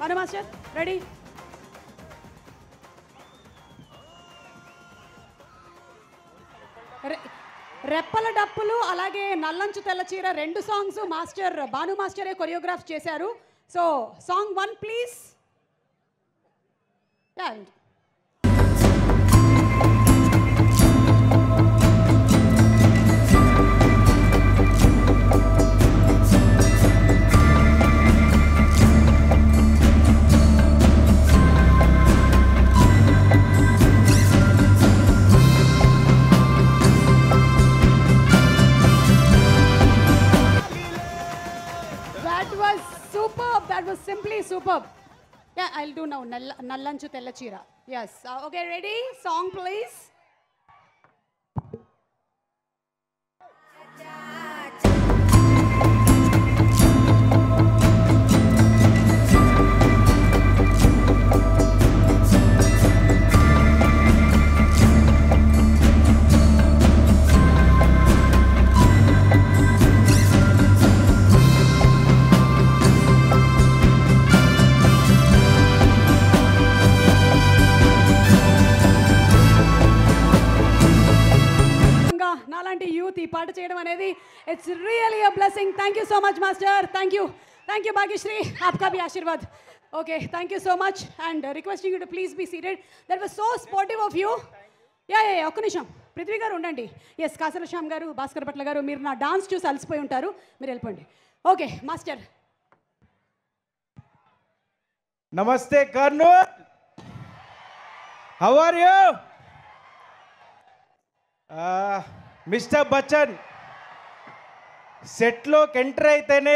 అను master ready? రెప్పల డప్పులు అలాగే నల్లంచు తెల్ల చీర రెండు సాంగ్స్ మాస్టర్ భాను మాస్టరే కొరియోగ్రాఫ్ చేశారు. So song 1 please. That was simply superb. Yeah, I'll do now. Nallanchu Tella Chira. Yes. Okay, ready? Song, please. నాలాంటి యూత్ ఈ పాట చేయడం అనేది it's really a blessing. Thank you so much master. Thank you Bhagyashree. आपका भी आशीर्वाद. Okay, thank you so much and requesting you to please be seated. That was so sportive of you. Yeah ఒక్క నిమిషం పృథ్వీ గారు ఉండండి. ఎస్, కాసల శ్యామ్ గారు, భాస్కర్ భట్ల గారు, మీరు నా డాన్స్ చూసి అలసిపోయి ఉంటారు, మీరు వెళ్ళిపోండి. Okay master. నమస్తే Kurnool, how are you? Mister Bachchan సెట్లోకి ఎంటర్ అయితేనే